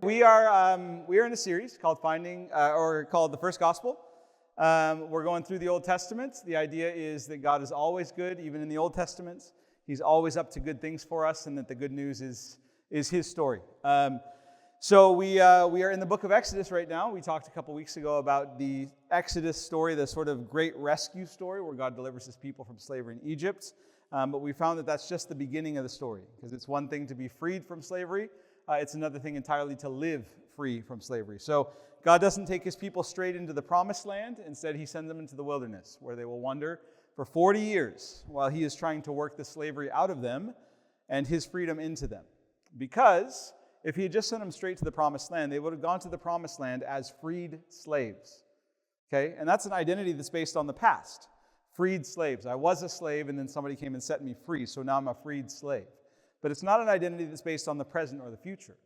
We are in a series called called the First Gospel. We're going through the Old Testament. The idea is that God is always good, even in the Old Testament. He's always up to good things for us, and that the good news is His story. So we are in the book of Exodus right now. We talked a couple weeks ago about the Exodus story, the sort of great rescue story where God delivers His people from slavery in Egypt. But we found that that's just the beginning of the story, because it's one thing to be freed from slavery. It's another thing entirely to live free from slavery. So God doesn't take His people straight into the promised land. Instead, He sends them into the wilderness, where they will wander for 40 years while He is trying to work the slavery out of them and His freedom into them. Because if He had just sent them straight to the promised land, they would have gone to the promised land as freed slaves. Okay? And that's an identity that's based on the past. Freed slaves. I was a slave, and then somebody came and set me free, so now I'm a freed slave. But it's not an identity that's based on the present or the future.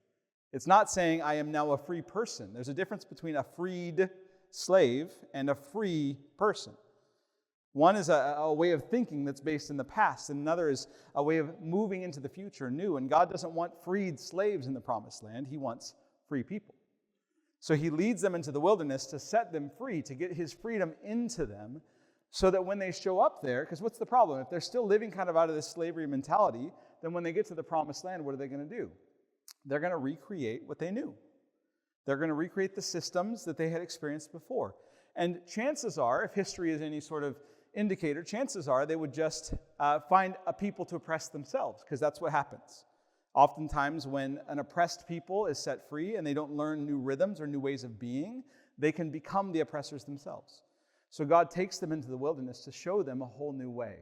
It's not saying I am now a free person. There's a difference between a freed slave and a free person. One is a way of thinking that's based in the past, and another is a way of moving into the future new. And God doesn't want freed slaves in the promised land. He wants free people. So He leads them into the wilderness to set them free, to get His freedom into them, so that when they show up there, because what's the problem? If they're still living kind of out of this slavery mentality, then when they get to the promised land, what are they going to do? They're going to recreate what they knew. They're going to recreate the systems that they had experienced before. And chances are, if history is any sort of indicator, chances are they would just find a people to oppress themselves, because that's what happens. Oftentimes when an oppressed people is set free and they don't learn new rhythms or new ways of being, they can become the oppressors themselves. So God takes them into the wilderness to show them a whole new way.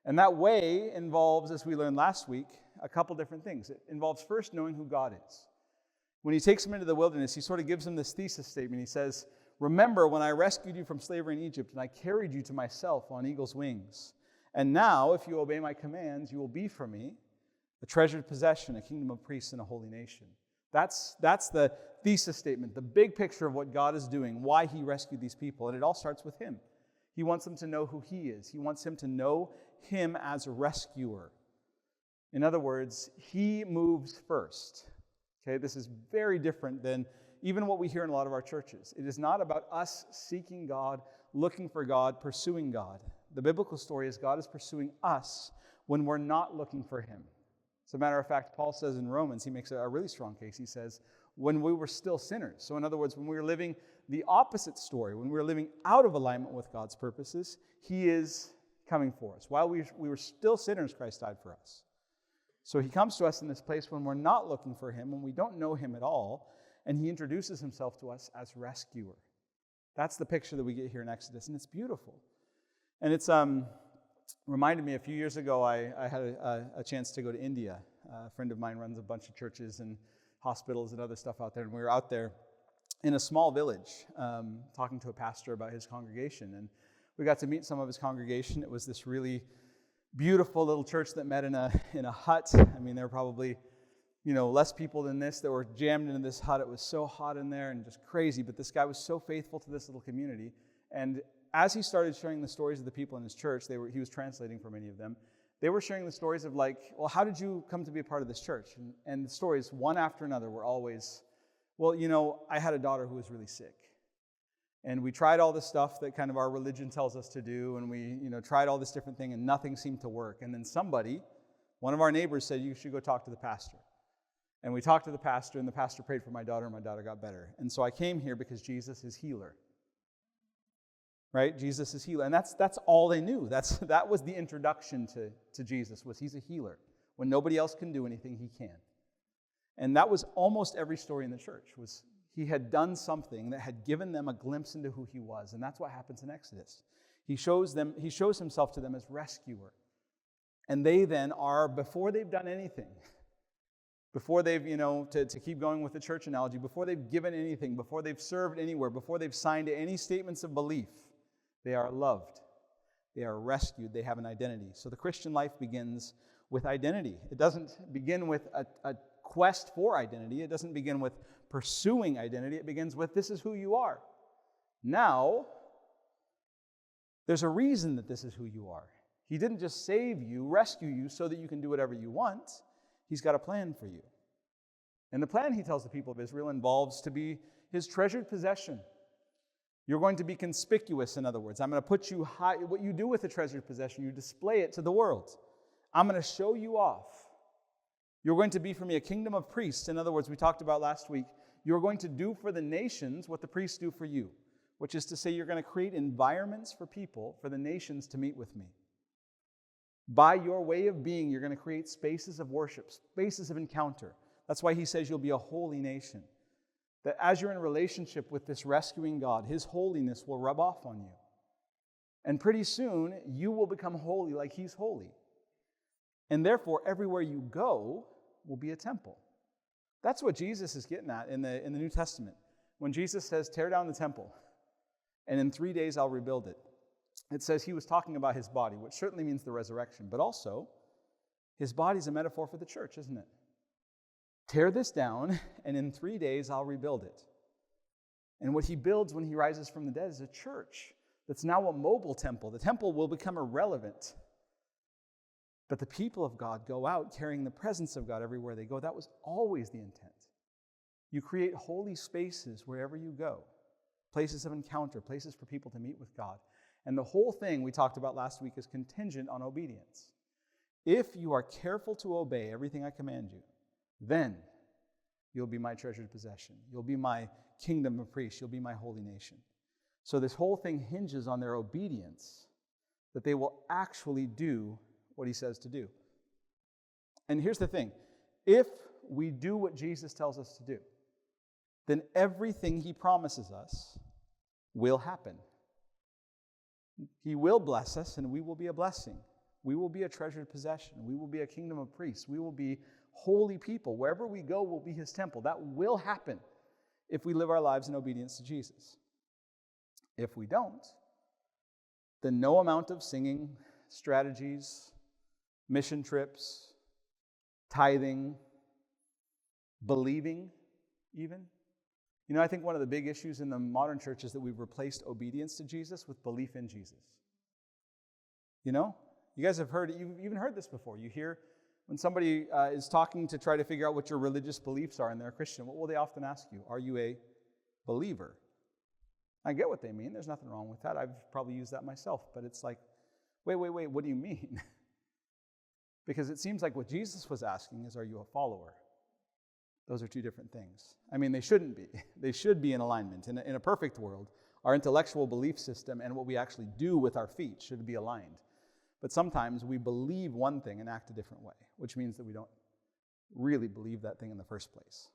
And that way involves, as we learned last week, a couple different things. It involves first knowing who God is. When He takes them into the wilderness, He sort of gives them this thesis statement. He says, "Remember when I rescued you from slavery in Egypt, and I carried you to myself on eagle's wings. And now, if you obey my commands, you will be for me a treasured possession, a kingdom of priests, and a holy nation." That's the thesis statement, the big picture of what God is doing, why He rescued these people. And it all starts with Him. He wants them to know who He is. He wants them to know Him as a rescuer. In other words, He moves first. Okay, this is very different than even what we hear in a lot of our churches. It is not about us seeking God, looking for God, pursuing God. The biblical story is God is pursuing us when we're not looking for Him. As a matter of fact, Paul says in Romans, he makes a really strong case. He says, when we were still sinners. So in other words, when we were living the opposite story, when we were living out of alignment with God's purposes, He is coming for us. While we were still sinners, Christ died for us. So He comes to us in this place when we're not looking for Him, when we don't know Him at all, and He introduces Himself to us as rescuer. That's the picture that we get here in Exodus, and it's beautiful. And it's reminded me a few years ago, I had a chance to go to India. A friend of mine runs a bunch of churches and hospitals and other stuff out there, and we were out there in a small village talking to a pastor about his congregation, and we got to meet some of his congregation. It was this really beautiful little church that met in a hut. I mean, there were probably less people than this that were jammed into this hut. It was so hot in there and just crazy, but this guy was so faithful to this little community. And as he started sharing the stories of the people in his church, he was translating for many of them. They were sharing the stories of well, how did you come to be a part of this church? And the stories, one after another, were always, well, I had a daughter who was really sick. And we tried all this stuff that kind of our religion tells us to do, and we, tried all this different thing, and nothing seemed to work. And then one of our neighbors said, "You should go talk to the pastor." And we talked to the pastor, and the pastor prayed for my daughter, and my daughter got better. And so I came here because Jesus is healer. Right? Jesus is healer. And that's all they knew. That was the introduction to Jesus, was He's a healer. When nobody else can do anything, He can. And that was almost every story in the church, was He had done something that had given them a glimpse into who He was. And that's what happens in Exodus. He shows Himself to them as rescuer. And they then are, before they've done anything, before they've, to keep going with the church analogy, before they've given anything, before they've served anywhere, before they've signed any statements of belief, they are loved. They are rescued. They have an identity. So the Christian life begins with identity. It doesn't begin with a quest for identity. It doesn't begin with pursuing identity. It begins with, this is who you are. Now, there's a reason that this is who you are. He didn't just save you, rescue you so that you can do whatever you want. He's got a plan for you. And the plan, he tells the people of Israel, involves to be his treasured possession. You're going to be conspicuous, in other words. I'm going to put you high. What you do with a treasured possession, you display it to the world. I'm going to show you off. You're going to be for me a kingdom of priests. In other words, we talked about last week, you're going to do for the nations what the priests do for you, which is to say you're going to create environments for people, for the nations to meet with me. By your way of being, you're going to create spaces of worship, spaces of encounter. That's why he says you'll be a holy nation. That as you're in a relationship with this rescuing God, his holiness will rub off on you. And pretty soon, you will become holy like he's holy. And therefore, everywhere you go will be a temple. That's what Jesus is getting at in the New Testament. When Jesus says, tear down the temple, and in 3 days I'll rebuild it. It says he was talking about his body, which certainly means the resurrection, but also his body's a metaphor for the church, isn't it? Tear this down, and in 3 days I'll rebuild it. And what he builds when he rises from the dead is a church that's now a mobile temple. The temple will become irrelevant. But the people of God go out carrying the presence of God everywhere they go. That was always the intent. You create holy spaces wherever you go, places of encounter, places for people to meet with God. And the whole thing we talked about last week is contingent on obedience. If you are careful to obey everything I command you, then you'll be my treasured possession. You'll be my kingdom of priests. You'll be my holy nation. So this whole thing hinges on their obedience, that they will actually do what he says to do. And here's the thing. If we do what Jesus tells us to do, then everything he promises us will happen. He will bless us, and we will be a blessing. We will be a treasured possession. We will be a kingdom of priests. We will be holy people. Wherever we go will be his temple. That will happen if we live our lives in obedience to Jesus. If we don't, then no amount of singing, strategies, mission trips, tithing, believing even. You know, I think one of the big issues in the modern church is that we've replaced obedience to Jesus with belief in Jesus. You know? You guys have heard, you've even heard this before. You hear when somebody is talking to try to figure out what your religious beliefs are and they're a Christian, what will they often ask you? Are you a believer? I get what they mean. There's nothing wrong with that. I've probably used that myself. But it's like, wait, what do you mean? Because it seems like what Jesus was asking is, are you a follower? Those are two different things. I mean, they shouldn't be. They should be in alignment. In a perfect world, our intellectual belief system and what we actually do with our feet should be aligned. But sometimes we believe one thing and act a different way, which means that we don't really believe that thing in the first place.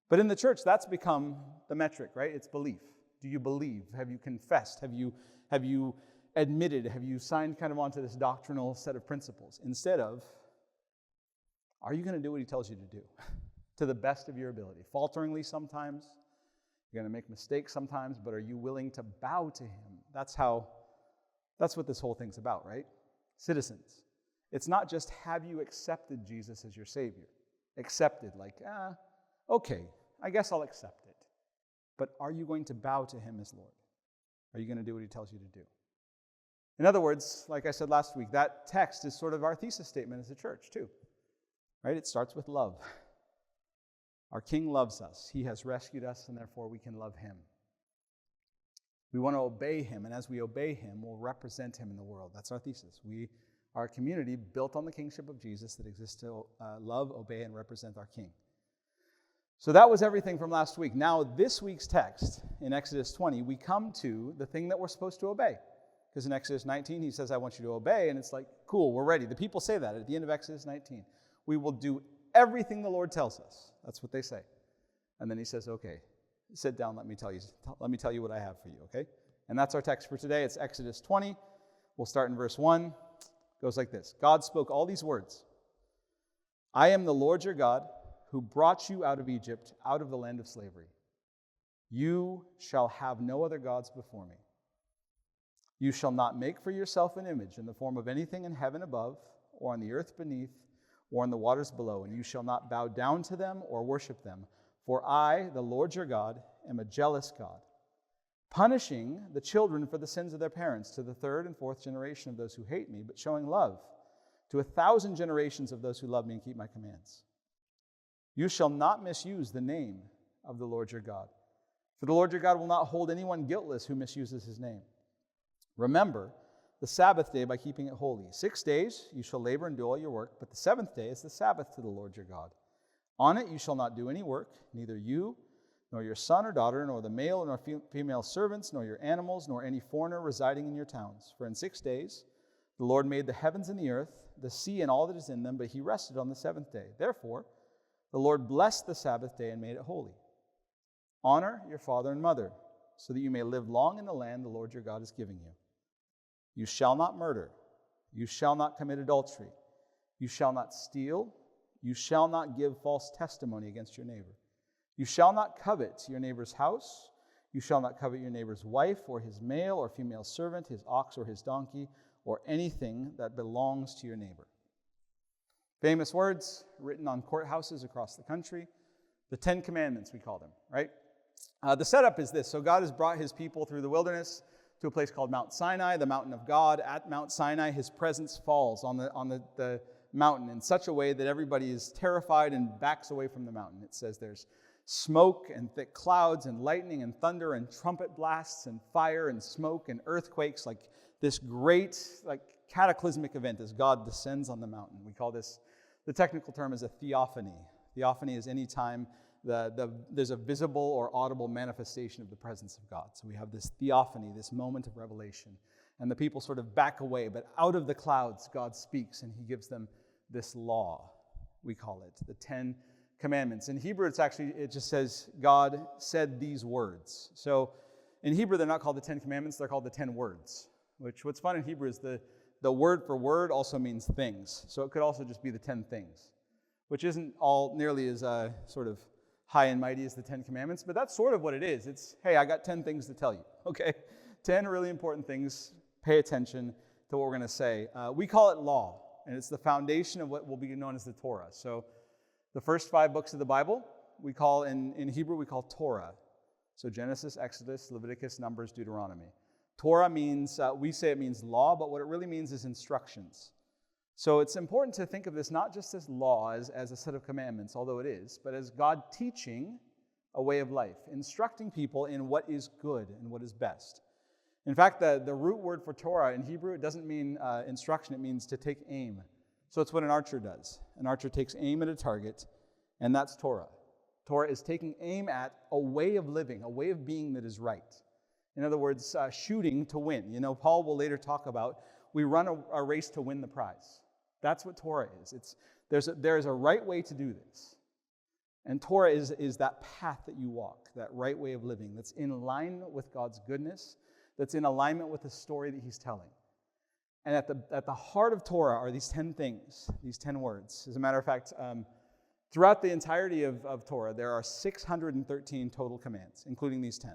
But in the church, that's become the metric, right? It's belief. Do you believe? Have you confessed? Have you admitted? Have you signed kind of onto this doctrinal set of principles? Instead of, are you going to do what he tells you to do? To the best of your ability. Falteringly sometimes. You're going to make mistakes sometimes, but are you willing to bow to him? That's what this whole thing's about, right? Citizens. It's not just have you accepted Jesus as your Savior. Accepted, like, okay, I guess I'll accept it. But are you going to bow to him as Lord? Are you going to do what he tells you to do? In other words, like I said last week, that text is sort of our thesis statement as a church too. Right? It starts with love. Our King loves us. He has rescued us, and therefore we can love him. We want to obey him, and as we obey him, we'll represent him in the world. That's our thesis. We are a community built on the kingship of Jesus that exists to love, obey, and represent our King. So that was everything from last week. Now, this week's text in Exodus 20, we come to the thing that we're supposed to obey. Because in Exodus 19, he says, I want you to obey, and it's like, cool, we're ready. The people say that at the end of Exodus 19. We will do everything the Lord tells us. That's what they say. And then he says, okay, sit down, let me tell you what I have for you, okay? And that's our text for today. It's Exodus 20. We'll start in verse 1. It goes like this. God spoke all these words. I am the Lord your God who brought you out of Egypt, out of the land of slavery. You shall have no other gods before me. You shall not make for yourself an image in the form of anything in heaven above, or on the earth beneath, or in the waters below, and you shall not bow down to them or worship them. For I, the Lord your God, am a jealous God, punishing the children for the sins of their parents to the third and fourth generation of those who hate me, but showing love to 1,000 generations of those who love me and keep my commands. You shall not misuse the name of the Lord your God. For the Lord your God will not hold anyone guiltless who misuses his name. Remember the Sabbath day by keeping it holy. 6 days you shall labor and do all your work, but the seventh day is the Sabbath to the Lord your God. On it you shall not do any work, neither you, nor your son or daughter, nor the male nor female servants, nor your animals, nor any foreigner residing in your towns. For in 6 days the Lord made the heavens and the earth, the sea and all that is in them, but he rested on the seventh day. Therefore the Lord blessed the Sabbath day and made it holy. Honor your father and mother, so that you may live long in the land the Lord your God is giving you. You shall not murder. You shall not commit adultery. You shall not steal. You shall not give false testimony against your neighbor. You shall not covet your neighbor's house. You shall not covet your neighbor's wife or his male or female servant, his ox or his donkey, or anything that belongs to your neighbor. Famous words written on courthouses across the country. The 10 Commandments, we call them, right? The setup is this. So God has brought his people through the wilderness to a place called Mount Sinai, the mountain of God. At Mount Sinai, his presence falls on the mountain in such a way that everybody is terrified and backs away from the mountain. It says there's smoke and thick clouds and lightning and thunder and trumpet blasts and fire and smoke and earthquakes, like this great cataclysmic event as God descends on the mountain. We call this, the technical term is a theophany. Theophany is any time there's a visible or audible manifestation of the presence of God. So we have this theophany, this moment of revelation. And the people sort of back away, but out of the clouds, God speaks, and he gives them this law, we call it, the 10 Commandments. In Hebrew, it just says, God said these words. So in Hebrew, they're not called the 10 Commandments, they're called the 10 words, which what's fun in Hebrew is the word for word also means things. So it could also just be the 10 things, which isn't all nearly as sort of high and mighty as the 10 Commandments, but that's sort of what it is. It's, hey, I got 10 things to tell you, okay? 10 really important things. Pay attention to what we're going to say. We call it law, and it's the foundation of what will be known as the Torah. So the first 5 books of the Bible, we call, in Hebrew, we call Torah. So Genesis, Exodus, Leviticus, Numbers, Deuteronomy. Torah means, we say it means law, but what it really means is instructions. So it's important to think of this not just as law, as a set of commandments, although it is, but as God teaching a way of life, instructing people in what is good and what is best. In fact, the root word for Torah in Hebrew, it doesn't mean instruction, it means to take aim. So it's what an archer does. An archer takes aim at a target, and that's Torah. Torah is taking aim at a way of living, a way of being that is right. In other words, shooting to win. You know, Paul will later talk about, we run a race to win the prize. That's what Torah is. There is a right way to do this. And Torah is that path that you walk, that right way of living that's in line with God's goodness, that's in alignment with the story that he's telling. And at the heart of Torah are these 10 things, these 10 words. As a matter of fact, throughout the entirety of Torah, there are 613 total commands, including these 10.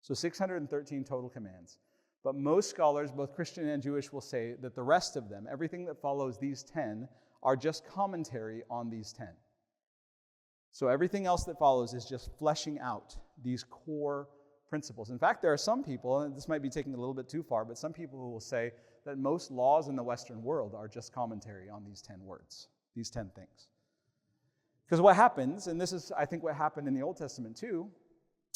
So 613 total commands. But most scholars, both Christian and Jewish, will say that the rest of them, everything that follows these 10, are just commentary on these 10. So everything else that follows is just fleshing out these core principles. In fact, there are some people, and this might be taking it a little bit too far, but some people who will say that most laws in the Western world are just commentary on these 10 words, these 10 things. Because what happens, and this is, I think, what happened in the Old Testament too,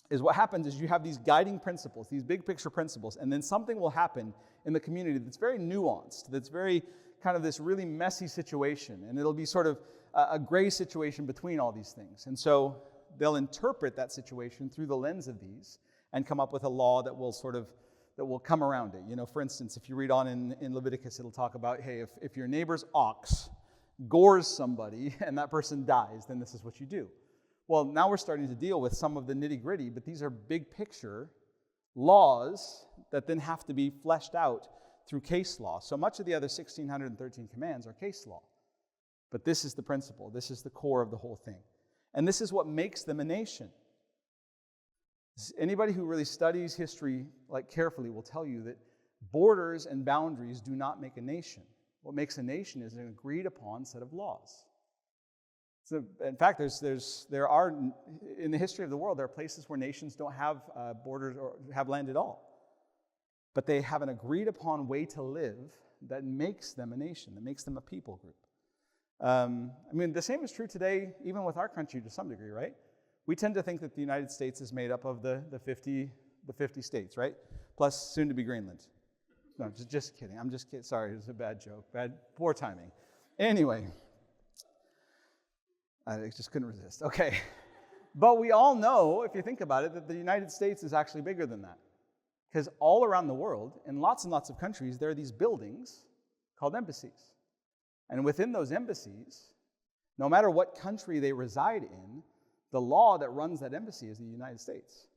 is what happens is you have these guiding principles, these big picture principles, and then something will happen in the community that's very nuanced, that's very kind of this really messy situation, and it'll be sort of a gray situation between all these things. And so they'll interpret that situation through the lens of these and come up with a law that will come around it. You know, for instance, if you read on in Leviticus, it'll talk about, hey, if your neighbor's ox gores somebody and that person dies, then this is what you do. Well, now we're starting to deal with some of the nitty-gritty, but these are big picture laws that then have to be fleshed out through case law. So much of the other 1,613 commands are case law. But this is the principle. This is the core of the whole thing. And this is what makes them a nation. Anybody who really studies history carefully will tell you that borders and boundaries do not make a nation. What makes a nation is an agreed upon set of laws. So, in fact, there are in the history of the world, there are places where nations don't have borders or have land at all. But they have an agreed upon way to live that makes them a nation, that makes them a people group. The same is true today, even with our country to some degree, right? We tend to think that the United States is made up of the 50 states, right? Plus soon to be Greenland. No, just kidding. I'm just kidding. Sorry, it was a bad joke. Poor timing. Anyway, I just couldn't resist. Okay. But we all know, if you think about it, that the United States is actually bigger than that. Because all around the world, in lots and lots of countries, there are these buildings called embassies. And within those embassies, no matter what country they reside in, the law that runs that embassy is the United States.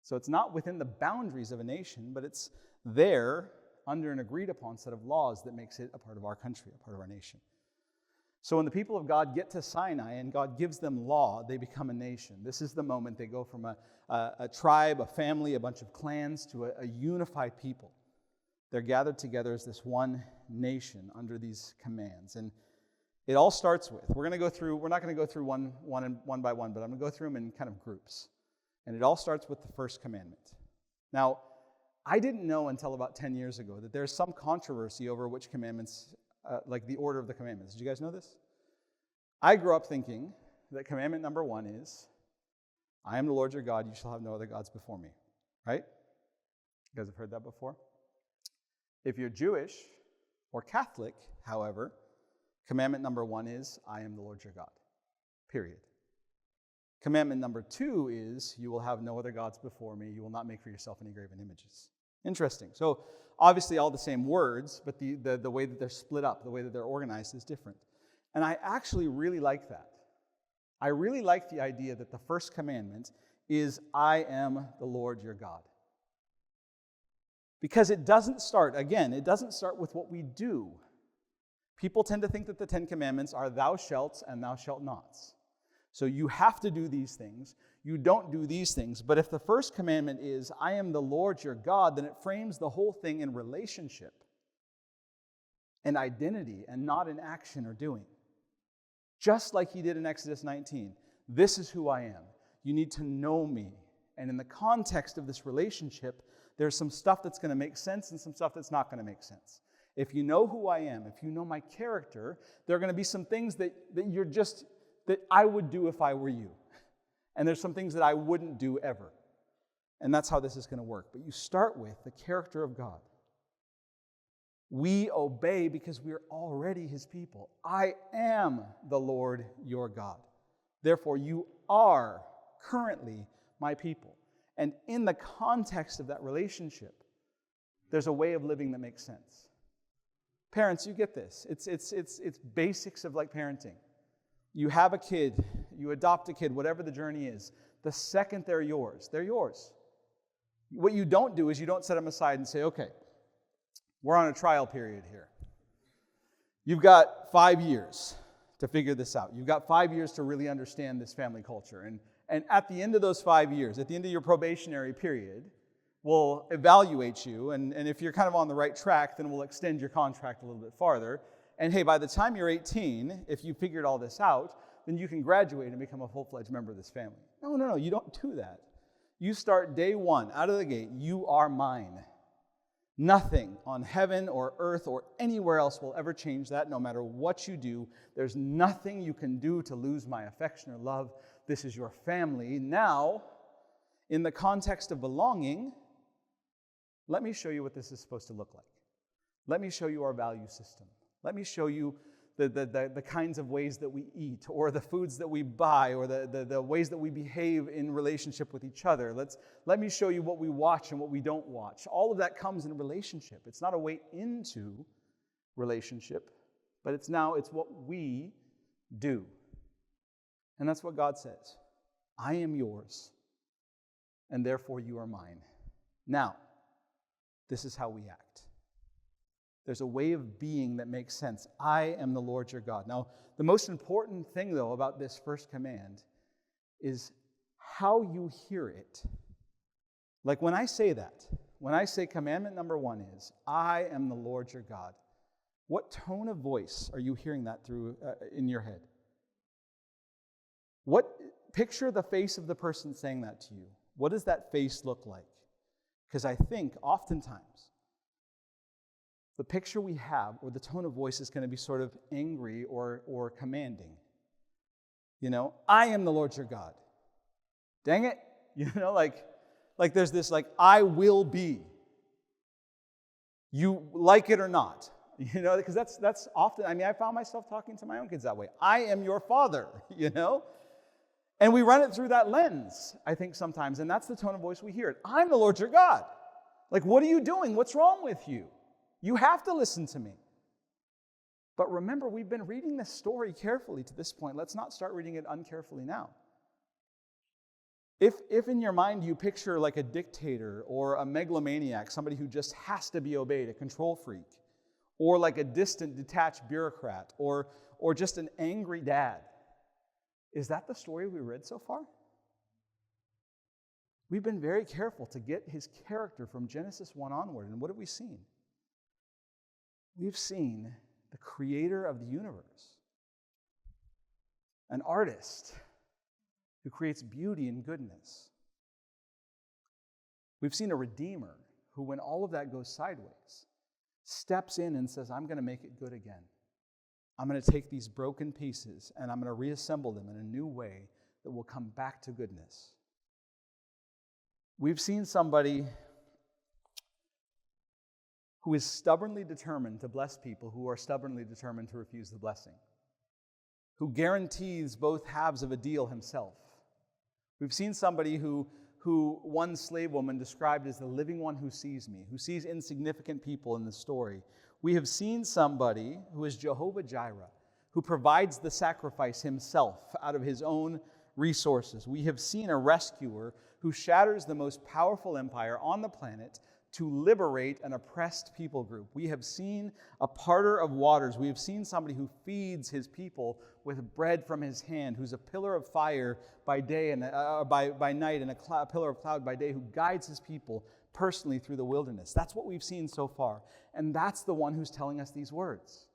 So it's not within the boundaries of a nation, but it's there under an agreed upon set of laws that makes it a part of our country, a part of our nation. So when the people of God get to Sinai and God gives them law, they become a nation. This is the moment they go from a tribe, a family, a bunch of clans to a unified people. They're gathered together as this one nation under these commands. And it all starts with, we're not going to go through one by one, but I'm going to go through them in kind of groups. And it all starts with the first commandment. Now, I didn't know until about 10 years ago that there's some controversy over which commandments, like the order of the commandments. Did you guys know this? I grew up thinking that commandment number 1 is, I am the Lord your God, you shall have no other gods before me. Right? You guys have heard that before? If you're Jewish or Catholic, however, commandment number 1 is, I am the Lord your God. Period. Commandment number 2 is, you will have no other gods before me. You will not make for yourself any graven images. Interesting. So obviously all the same words, but the way that they're split up, the way that they're organized is different. And I actually really like that. I really like the idea that the first commandment is, I am the Lord your God. Because it doesn't start with what we do. People tend to think that the 10 commandments are thou shalt and thou shalt nots. So you have to do these things. You don't do these things. But if the first commandment is, I am the Lord your God, then it frames the whole thing in relationship and identity and not in action or doing. Just like he did in Exodus 19. This is who I am. You need to know me. And in the context of this relationship, there's some stuff that's going to make sense and some stuff that's not going to make sense. If you know who I am, if you know my character, there are going to be some things that I would do if I were you. And there's some things that I wouldn't do ever. And that's how this is going to work. But you start with the character of God. We obey because we are already his people. I am the Lord your God. Therefore, you are currently my people. And in the context of that relationship, there's a way of living that makes sense. Parents, you get this. It's basics of like parenting. You have a kid, you adopt a kid, whatever the journey is. The second they're yours, they're yours. What you don't do is you don't set them aside and say, okay, we're on a trial period here. You've got 5 years to figure this out. You've got 5 years to really understand this family culture. And at the end of those 5 years, at the end of your probationary period, we'll evaluate you. And if you're kind of on the right track, then we'll extend your contract a little bit farther. And hey, by the time you're 18, if you figured all this out, then you can graduate and become a full-fledged member of this family. No, you don't do that. You start day one, out of the gate, you are mine. Nothing on heaven or earth or anywhere else will ever change that, no matter what you do. There's nothing you can do to lose my affection or love. This is your family. Now, in the context of belonging, let me show you what this is supposed to look like. Let me show you our value system. Let me show you the kinds of ways that we eat, or the foods that we buy, or the ways that we behave in relationship with each other. Let me show you what we watch and what we don't watch. All of that comes in relationship. It's not a way into relationship, but it's what we do. And that's what God says. I am yours, and therefore you are mine. Now, this is how we act. There's a way of being that makes sense. I am the Lord your God. Now, the most important thing, though, about this first command is how you hear it. Like when I say that, when I say commandment number 1 is, I am the Lord your God, what tone of voice are you hearing that through in your head? Picture the face of the person saying that to you. What does that face look like? Because I think oftentimes the picture we have, or the tone of voice, is going to be sort of angry or commanding. I am the Lord your God. Dang it. Like there's this I will be. You like it or not. Because that's often, I found myself talking to my own kids that way. I am your father, And we run it through that lens, I think, sometimes, and that's the tone of voice we hear. I'm the Lord your God. Like, what are you doing? What's wrong with you? You have to listen to me. But remember, we've been reading this story carefully to this point. Let's not start reading it uncarefully now. If in your mind you picture like a dictator or a megalomaniac, somebody who just has to be obeyed, a control freak, or like a distant, detached bureaucrat, or just an angry dad, is that the story we read so far? We've been very careful to get his character from Genesis 1 onward, and what have we seen? We've seen the creator of the universe, an artist who creates beauty and goodness. We've seen a redeemer who, when all of that goes sideways, steps in and says, I'm going to make it good again. I'm going to take these broken pieces and I'm going to reassemble them in a new way that will come back to goodness. We've seen somebody who is stubbornly determined to bless people who are stubbornly determined to refuse the blessing, who guarantees both halves of a deal himself. We've seen somebody who one slave woman described as the living one who sees me, who sees insignificant people in the story. We have seen somebody who is Jehovah Jireh, who provides the sacrifice himself out of his own resources. We have seen a rescuer who shatters the most powerful empire on the planet to liberate an oppressed people group. We have seen a parter of waters. We have seen somebody who feeds his people with bread from his hand, who's a pillar of fire by day and by night, and a pillar of cloud by day, who guides his people personally through the wilderness. That's what we've seen so far. And that's the one who's telling us these words.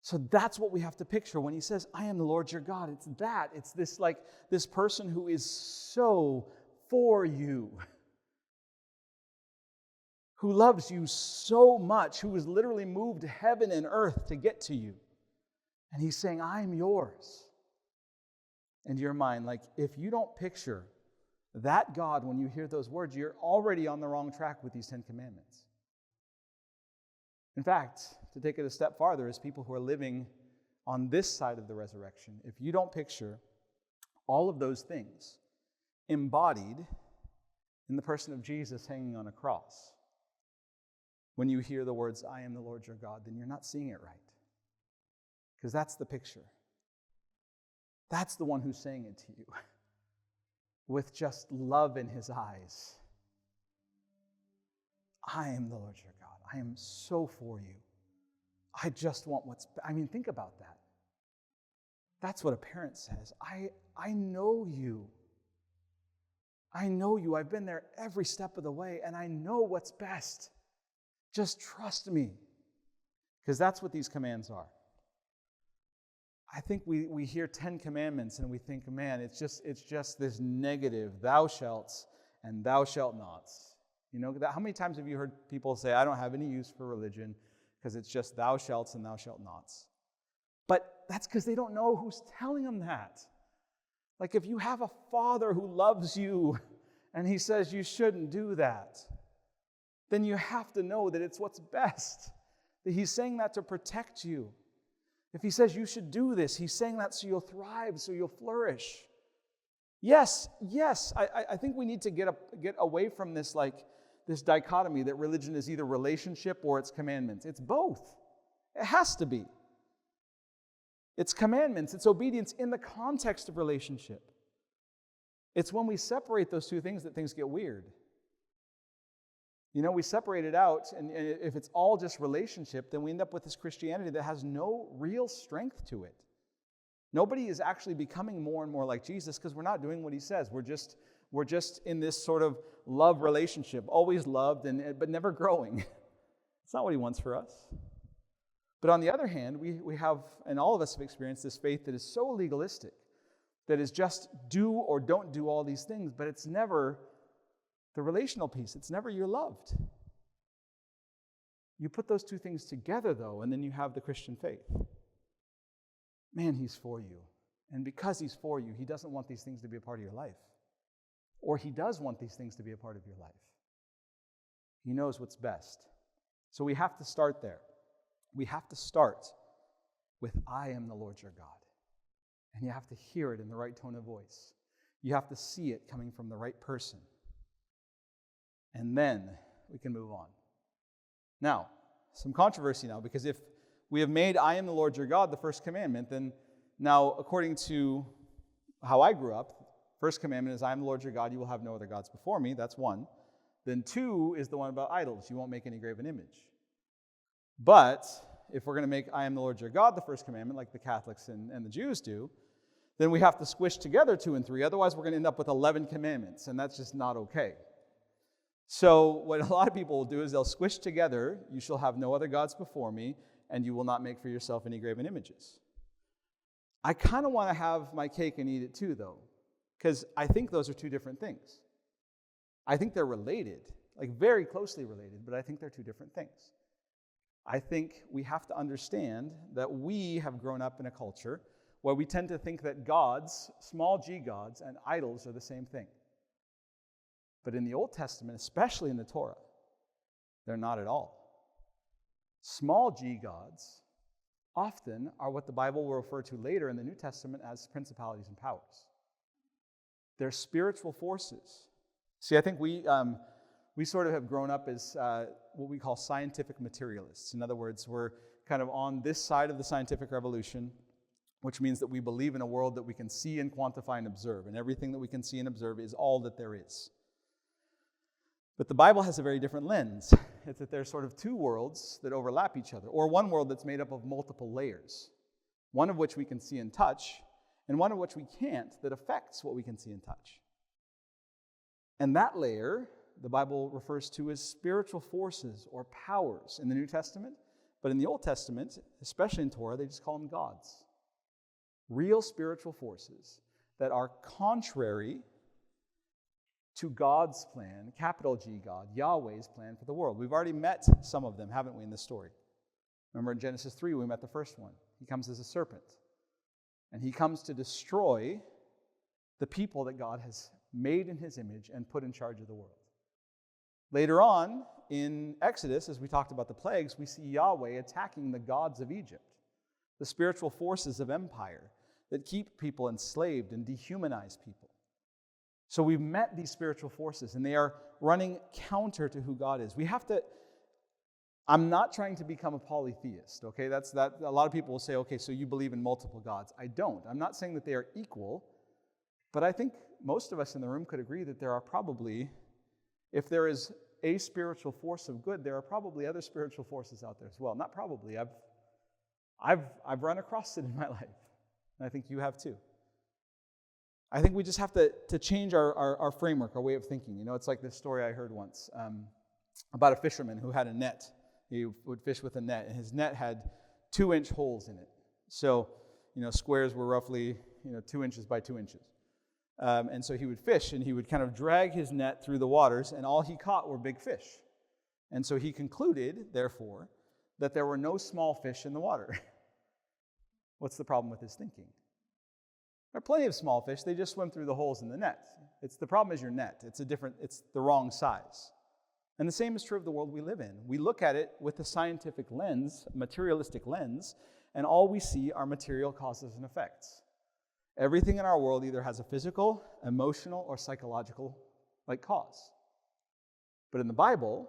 So that's what we have to picture when he says, I am the Lord your God. It's that. It's this person who is so for you, who loves you so much, who has literally moved heaven and earth to get to you. And he's saying, I'm yours. And your mind, if you don't picture that God when you hear those words, you're already on the wrong track with these 10 commandments. In fact, to take it a step farther, as people who are living on this side of the resurrection, if you don't picture all of those things embodied in the person of Jesus hanging on a cross, when you hear the words, I am the Lord your God, then you're not seeing it right. Because that's the picture. That's the one who's saying it to you with just love in his eyes. I am the Lord your God. I am so for you. I just want think about that. That's what a parent says. I know you. I know you. I've been there every step of the way, and I know what's best. Just trust me. Because that's what these commands are. I think we hear 10 commandments and we think, man, it's just this negative, thou shalts and thou shalt nots. How many times have you heard people say, I don't have any use for religion because it's just thou shalts and thou shalt nots? But that's because they don't know who's telling them that. Like if you have a father who loves you and he says you shouldn't do that, then you have to know that it's what's best. That he's saying that to protect you. If he says you should do this, he's saying that so you'll thrive, so you'll flourish. Yes, I think we need to get away from this this dichotomy that religion is either relationship or it's commandments. It's both. It has to be. It's commandments, it's obedience in the context of relationship. It's when we separate those two things that things get weird. We separate it out, and if it's all just relationship, then we end up with this Christianity that has no real strength to it. Nobody is actually becoming more and more like Jesus because we're not doing what he says. We're just in this sort of love relationship, always loved but never growing. It's not what he wants for us. But on the other hand, we have, and all of us have experienced this faith that is so legalistic, that is just do or don't do all these things, but it's never the relational piece. It's never you're loved. You put those two things together, though, and then you have the Christian faith. Man, he's for you. And because he's for you, he doesn't want these things to be a part of your life. Or he does want these things to be a part of your life. He knows what's best. So we have to start there. We have to start with, I am the Lord your God. And you have to hear it in the right tone of voice. You have to see it coming from the right person. And then we can move on. Now, some controversy now, because if we have made I am the Lord your God the first commandment, then now, according to how I grew up, first commandment is I am the Lord your God, you will have no other gods before me. That's one. Then 2 is the one about idols. You won't make any graven image. But if we're going to make I am the Lord your God the first commandment, like the Catholics and the Jews do, then we have to squish together 2 and 3. Otherwise, we're going to end up with 11 commandments, and that's just not okay. So what a lot of people will do is they'll squish together, you shall have no other gods before me, and you will not make for yourself any graven images. I kind of want to have my cake and eat it too, though, because I think those are 2 different things. I think they're related, like very closely related, but I think they're 2 different things. I think we have to understand that we have grown up in a culture where we tend to think that gods, small g gods, and idols are the same thing. But in the Old Testament, especially in the Torah, they're not at all. Small g gods often are what the Bible will refer to later in the New Testament as principalities and powers. They're spiritual forces. See, I think we sort of have grown up as what we call scientific materialists. In other words, we're kind of on this side of the scientific revolution, which means that we believe in a world that we can see and quantify and observe, and everything that we can see and observe is all that there is. But the Bible has a very different lens. It's that there's sort of 2 worlds that overlap each other, or one world that's made up of multiple layers, one of which we can see and touch, and one of which we can't, that affects what we can see and touch. And that layer, the Bible refers to as spiritual forces or powers in the New Testament, but in the Old Testament, especially in Torah, they just call them gods. Real spiritual forces that are contrary to God's plan, capital G God, Yahweh's plan for the world. We've already met some of them, haven't we, in this story? Remember in Genesis 3, we met the first one. He comes as a serpent, and he comes to destroy the people that God has made in his image and put in charge of the world. Later on, in Exodus, as we talked about the plagues, we see Yahweh attacking the gods of Egypt, the spiritual forces of empire that keep people enslaved and dehumanize people. So we've met these spiritual forces, and they are running counter to who God is. We have to, I'm not trying to become a polytheist, okay? A lot of people will say, okay, so you believe in multiple gods. I don't. I'm not saying that they are equal, but I think most of us in the room could agree that there are probably, if there is a spiritual force of good, there are probably other spiritual forces out there as well. Not probably. I've run across it in my life, and I think you have too. I think we just have to change our framework, our way of thinking. You know, it's like this story I heard once about a fisherman who had a net. He would fish with a net, and his net had 2-inch holes in it. So, squares were roughly, 2 inches by 2 inches. And so he would fish, and he would kind of drag his net through the waters, and all he caught were big fish. And so he concluded, therefore, that there were no small fish in the water. What's the problem with his thinking? There are plenty of small fish. They just swim through the holes in the net. The problem is your net. It's the wrong size. And the same is true of the world we live in. We look at it with a scientific lens, materialistic lens, and all we see are material causes and effects. Everything in our world either has a physical, emotional, or psychological cause. But in the Bible,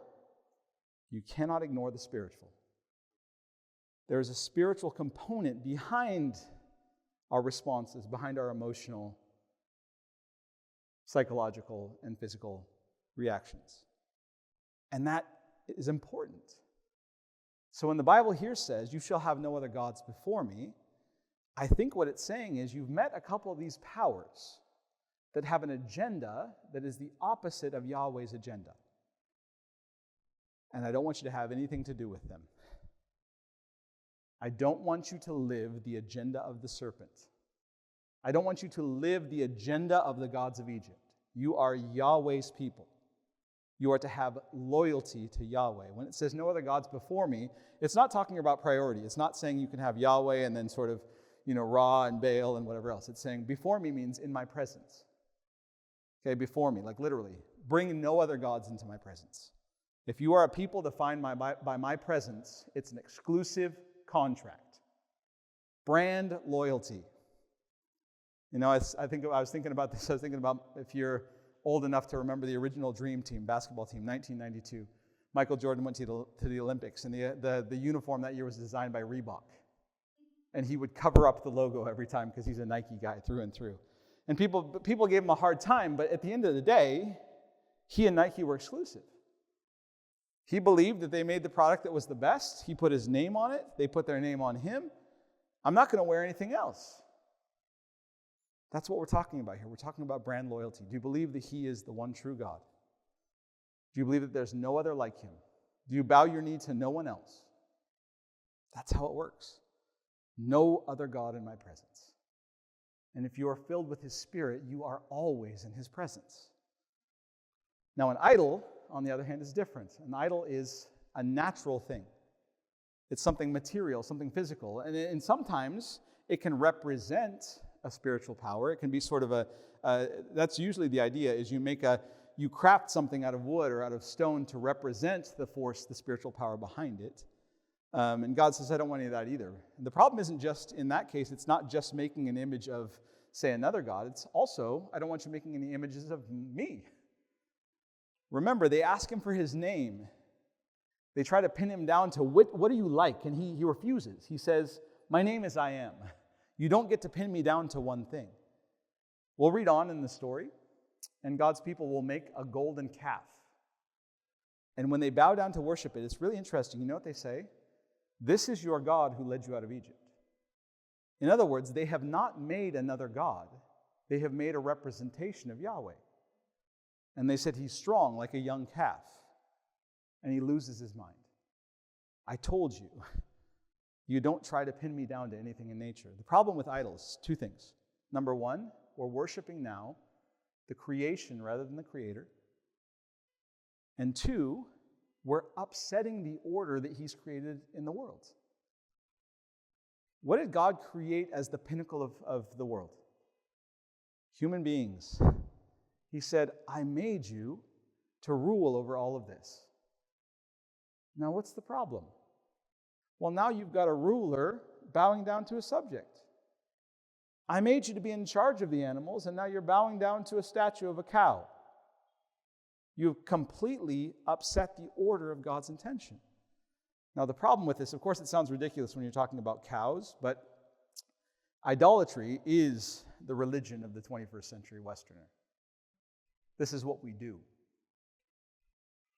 you cannot ignore the spiritual. There is a spiritual component behind our responses, behind our emotional, psychological, and physical reactions. And that is important. So when the Bible here says, you shall have no other gods before me, I think what it's saying is you've met a couple of these powers that have an agenda that is the opposite of Yahweh's agenda. And I don't want you to have anything to do with them. I don't want you to live the agenda of the serpent. I don't want you to live the agenda of the gods of Egypt. You are Yahweh's people. You are to have loyalty to Yahweh. When it says no other gods before me, it's not talking about priority. It's not saying you can have Yahweh and then sort of, Ra and Baal and whatever else. It's saying before me means in my presence. Okay, before me, like literally. Bring no other gods into my presence. If you are a people defined by my presence, it's an exclusive contract. Brand loyalty. I was thinking about this. I was thinking about if you're old enough to remember the original Dream Team, basketball team, 1992. Michael Jordan went to the Olympics, and the uniform that year was designed by Reebok. And he would cover up the logo every time because he's a Nike guy through and through. And people gave him a hard time, but at the end of the day, he and Nike were exclusive. He believed that they made the product that was the best. He put his name on it. They put their name on him. I'm not going to wear anything else. That's what we're talking about here. We're talking about brand loyalty. Do you believe that he is the one true God? Do you believe that there's no other like him? Do you bow your knee to no one else? That's how it works. No other God in my presence. And if you are filled with his Spirit, you are always in his presence. Now, an idol, on the other hand, is different. An idol is a natural thing. It's something material, something physical. And sometimes it can represent a spiritual power. It can be sort of that's usually the idea, is you craft something out of wood or out of stone to represent the force, the spiritual power behind it. And God says, I don't want any of that either. And the problem isn't just, in that case, it's not just making an image of, say, another God. It's also, I don't want you making any images of me. Remember, they ask him for his name. They try to pin him down to, what do you like? And he refuses. He says, my name is I am. You don't get to pin me down to one thing. We'll read on in the story, and God's people will make a golden calf. And when they bow down to worship it, it's really interesting. You know what they say? This is your God who led you out of Egypt. In other words, they have not made another God. They have made a representation of Yahweh. And they said he's strong like a young calf. And he loses his mind. I told you, you don't try to pin me down to anything in nature. The problem with idols, two things. Number one, we're worshiping now the creation rather than the creator. And two, we're upsetting the order that he's created in the world. What did God create as the pinnacle of the world? Human beings. He said, I made you to rule over all of this. Now, what's the problem? Well, now you've got a ruler bowing down to a subject. I made you to be in charge of the animals, and now you're bowing down to a statue of a cow. You've completely upset the order of God's intention. Now, the problem with this, of course, it sounds ridiculous when you're talking about cows, but idolatry is the religion of the 21st century Westerner. This is what we do.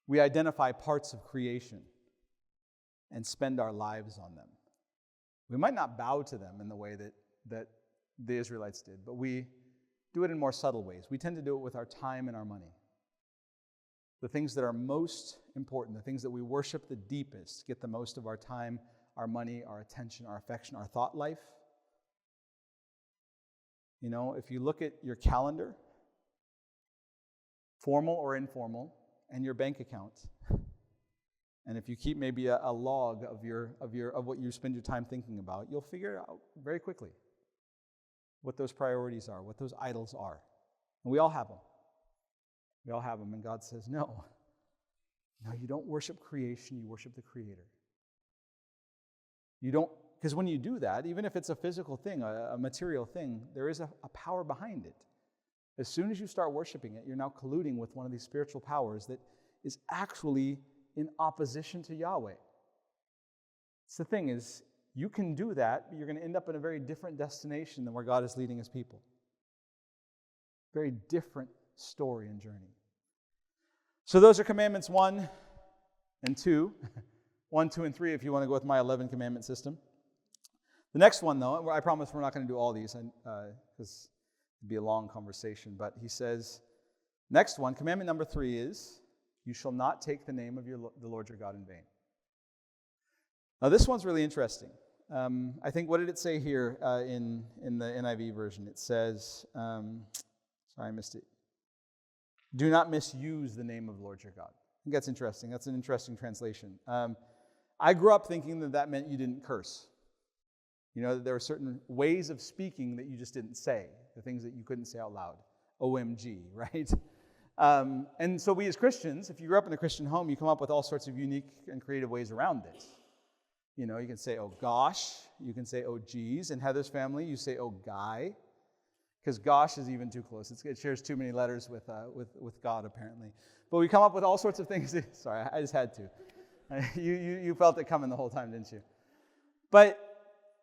We identify parts of creation and spend our lives on them. We might not bow to them in the way that the Israelites did, but we do it in more subtle ways. We tend to do it with our time and our money. The things that are most important, the things that we worship the deepest, get the most of our time, our money, our attention, our affection, our thought life. If you look at your calendar, formal or informal, and your bank account, and if you keep maybe a log of what you spend your time thinking about, you'll figure out very quickly what those priorities are, what those idols are. And we all have them. We all have them, and God says, no, you don't worship creation, you worship the Creator. You don't, because when you do that, even if it's a physical thing, a material thing, there is a power behind it. As soon as you start worshiping it, you're now colluding with one of these spiritual powers that is actually in opposition to Yahweh. It's the thing is, you can do that, but you're going to end up in a very different destination than where God is leading his people. Very different story and journey. So those are commandments 1 and 2. 1, 2, and 3 if you want to go with my 11 commandment system. The next one, though, I promise we're not going to do all these because it'd be a long conversation, but he says, next one, commandment number 3 is, you shall not take the name of the Lord your God in vain. Now this one's really interesting. I think, what did it say here in the NIV version? It says, sorry, I missed it. Do not misuse the name of the Lord your God. I think that's interesting. That's an interesting translation. I grew up thinking that meant you didn't curse. You know, that there were certain ways of speaking that you just didn't say, the things that you couldn't say out loud. OMG, right? And so we as Christians, if you grew up in a Christian home, you come up with all sorts of unique and creative ways around it. You know, you can say, oh gosh, you can say, oh geez. In Heather's family, you say, oh guy, because gosh is even too close. It shares too many letters with God, apparently. But we come up with all sorts of things. Sorry, I just had to. You felt it coming the whole time, didn't you? But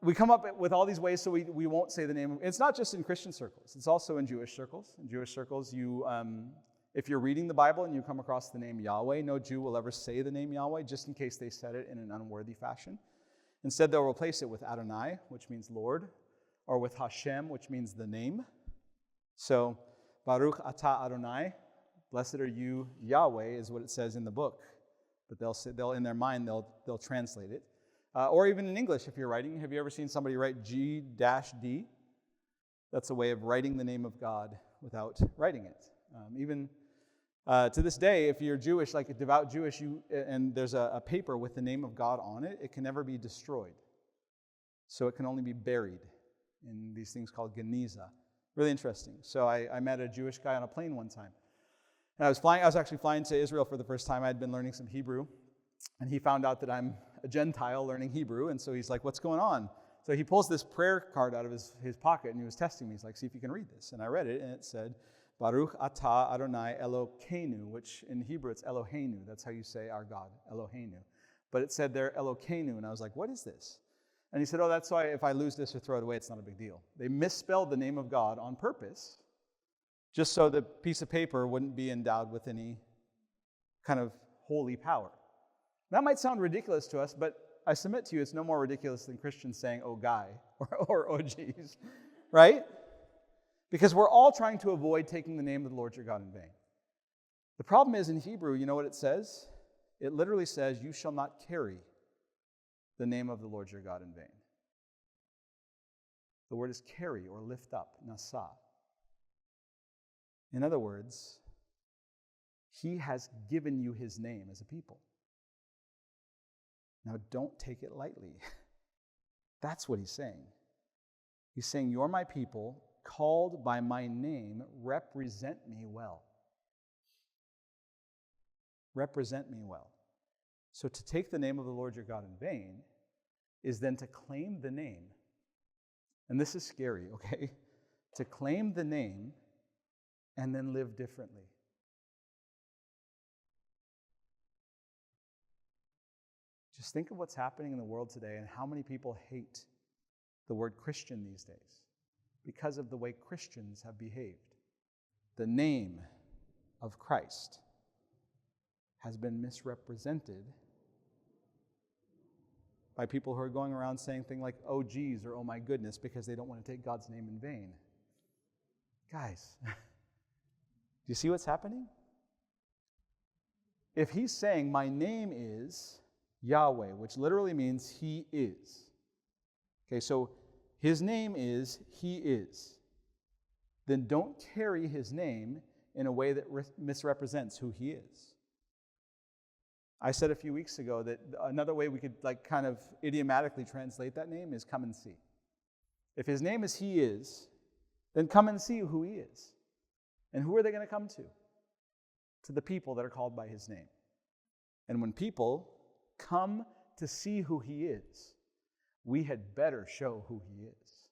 we come up with all these ways so we won't say the name. It's not just in Christian circles. It's also in Jewish circles. In Jewish circles, if you're reading the Bible and you come across the name Yahweh, no Jew will ever say the name Yahweh just in case they said it in an unworthy fashion. Instead, they'll replace it with Adonai, which means Lord, or with Hashem, which means the name. So, Baruch Atah Adonai, blessed are you, Yahweh, is what it says in the book. But they'll in their mind, they'll translate it. Or even in English, if you're writing. Have you ever seen somebody write G-D? That's a way of writing the name of God without writing it. Even to this day, if you're Jewish, like a devout Jewish, and there's a paper with the name of God on it, it can never be destroyed. So it can only be buried in these things called geniza. Really interesting. So I met a Jewish guy on a plane one time. And I was actually flying to Israel for the first time. I had been learning some Hebrew. And he found out that I'm a Gentile learning Hebrew. And so he's like, what's going on? So he pulls this prayer card out of his pocket, and he was testing me. He's like, see if you can read this. And I read it, and it said, Baruch Atah Adonai Elokeinu, which in Hebrew it's Eloheinu. That's how you say our God, Eloheinu. But it said there Elokeinu, and I was like, what is this? And he said, oh, that's why if I lose this or throw it away, it's not a big deal. They misspelled the name of God on purpose, just so the piece of paper wouldn't be endowed with any kind of holy power. That might sound ridiculous to us, but I submit to you it's no more ridiculous than Christians saying, oh, guy, or oh, geez, right? Because we're all trying to avoid taking the name of the Lord your God in vain. The problem is in Hebrew, you know what it says? It literally says, you shall not carry the name of the Lord your God in vain. The word is carry or lift up, nasa. In other words, he has given you his name as a people. Now, don't take it lightly. That's what he's saying. He's saying, you're my people, called by my name, represent me well. Represent me well. So to take the name of the Lord your God in vain is then to claim the name. And this is scary, okay? To claim the name and then live differently. Just think of what's happening in the world today and how many people hate the word Christian these days because of the way Christians have behaved. The name of Christ has been misrepresented by people who are going around saying things like, oh geez, or oh my goodness, because they don't want to take God's name in vain. Guys, do you see what's happening? If he's saying, my name is Yahweh, which literally means he is. Okay, so his name is he is. Then don't carry his name in a way that misrepresents who he is. I said a few weeks ago that another way we could kind of idiomatically translate that name is come and see. If his name is he is, then come and see who he is. And who are they going to come to? To the people that are called by his name. And when people come to see who he is, we had better show who he is.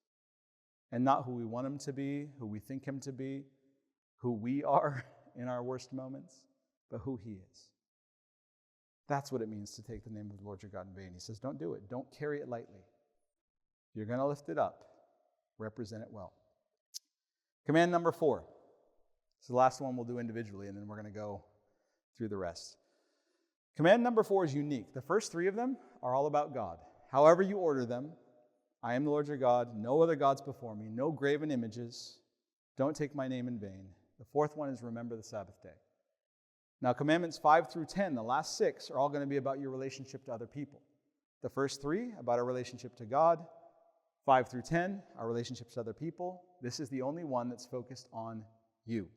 And not who we want him to be, who we think him to be, who we are in our worst moments, but who he is. That's what it means to take the name of the Lord your God in vain. He says, don't do it. Don't carry it lightly. If you're going to lift it up, represent it well. Command number 4. This is the last one we'll do individually, and then we're going to go through the rest. Command number 4 is unique. The first 3 of them are all about God. However you order them, I am the Lord your God, no other gods before me, no graven images, don't take my name in vain. The 4th one is remember the Sabbath day. Now, commandments 5 through 10, the last 6, are all going to be about your relationship to other people. The first 3, about our relationship to God. 5 through 10, our relationship to other people. This is the only one that's focused on you,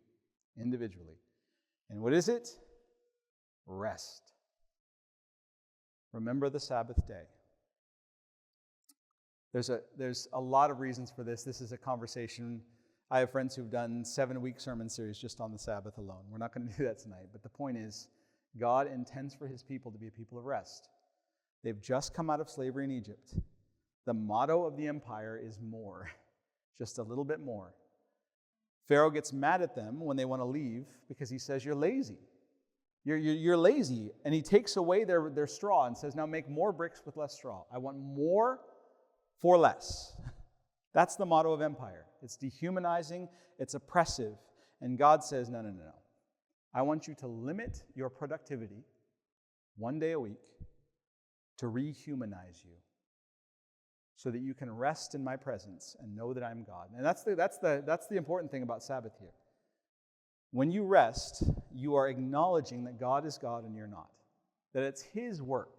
individually. And what is it? Rest. Remember the Sabbath day. There's a lot of reasons for this. This is a conversation. I have friends who've done 7-week sermon series just on the Sabbath alone. We're not going to do that tonight. But the point is, God intends for his people to be a people of rest. They've just come out of slavery in Egypt. The motto of the empire is more, just a little bit more. Pharaoh gets mad at them when they want to leave because he says, you're lazy. You're lazy. And he takes away their straw and says, now make more bricks with less straw. I want more for less. That's the motto of empire. It's dehumanizing. It's oppressive. And God says, no. I want you to limit your productivity 1 day a week to rehumanize you so that you can rest in my presence and know that I'm God. And that's the important thing about Sabbath here. When you rest, you are acknowledging that God is God and you're not. That it's his work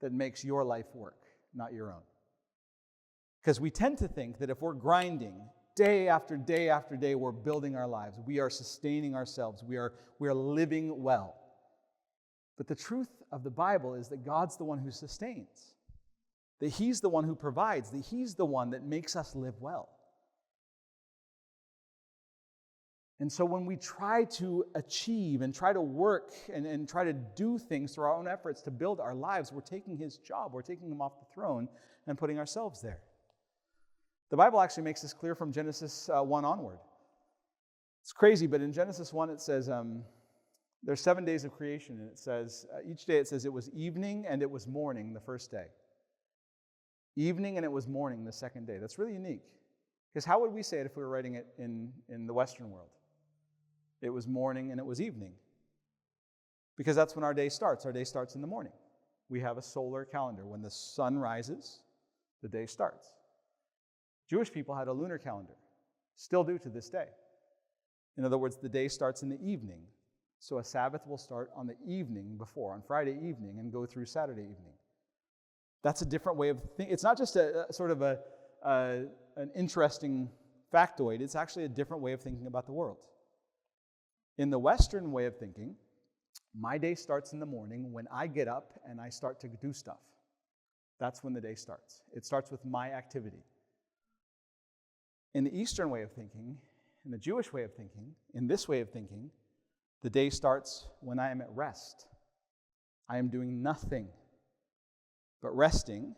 that makes your life work, not your own. Because we tend to think that if we're grinding day after day after day, we're building our lives. We are sustaining ourselves. We are living well. But the truth of the Bible is that God's the one who sustains. That he's the one who provides. That he's the one that makes us live well. And so when we try to achieve and try to work and try to do things through our own efforts to build our lives, we're taking his job. We're taking him off the throne and putting ourselves there. The Bible actually makes this clear from Genesis 1 onward. It's crazy, but in Genesis 1 it says there's 7 days of creation, and it says each day it says it was evening and it was morning the first day. Evening and it was morning the second day. That's really unique. Because how would we say it if we were writing it in the Western world? It was morning and it was evening. Because that's when our day starts. Our day starts in the morning. We have a solar calendar. When the sun rises, the day starts. Jewish people had a lunar calendar, still do to this day. In other words, the day starts in the evening. So a Sabbath will start on the evening before, on Friday evening, and go through Saturday evening. That's a different way of thinking. It's not just a sort of an interesting factoid. It's actually a different way of thinking about the world. In the Western way of thinking, my day starts in the morning when I get up and I start to do stuff. That's when the day starts. It starts with my activity. In the Eastern way of thinking, in the Jewish way of thinking, in this way of thinking, the day starts when I am at rest. I am doing nothing but resting.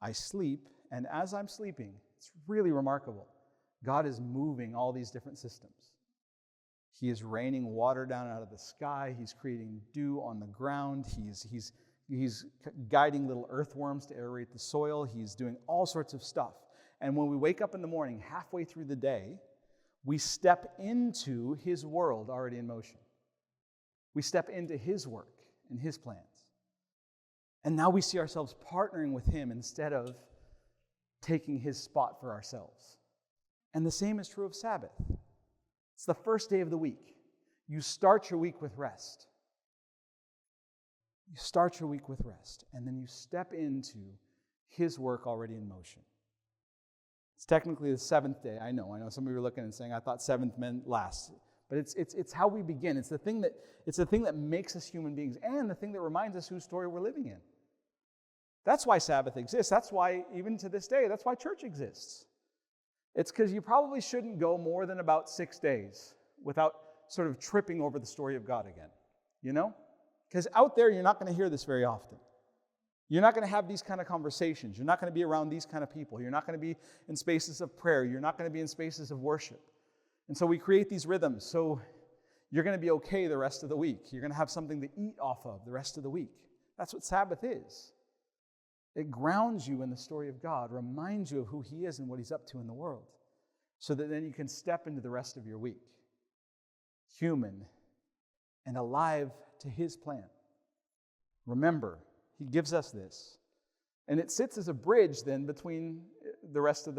I sleep, and as I'm sleeping, it's really remarkable. God is moving all these different systems. He is raining water down out of the sky. He's creating dew on the ground. He's guiding little earthworms to aerate the soil. He's doing all sorts of stuff. And when we wake up in the morning, halfway through the day, we step into his world already in motion. We step into his work and his plans. And now we see ourselves partnering with him instead of taking his spot for ourselves. And the same is true of Sabbath. It's the first day of the week. You start your week with rest. You start your week with rest, and then you step into his work already in motion. It's technically the seventh day. I know some of you are looking and saying, I thought seventh meant last. But it's how we begin. It's the thing that makes us human beings, and the thing that reminds us whose story we're living in. That's why Sabbath exists. That's why, even to this day, that's why church exists. It's because you probably shouldn't go more than about 6 days without sort of tripping over the story of God again. You know? Because out there, you're not going to hear this very often. You're not going to have these kind of conversations. You're not going to be around these kind of people. You're not going to be in spaces of prayer. You're not going to be in spaces of worship. And so we create these rhythms. So you're going to be okay the rest of the week. You're going to have something to eat off of the rest of the week. That's what Sabbath is. It grounds you in the story of God, reminds you of who he is and what he's up to in the world, so that then you can step into the rest of your week, human and alive to his plan. Remember, he gives us this. And it sits as a bridge then between the rest of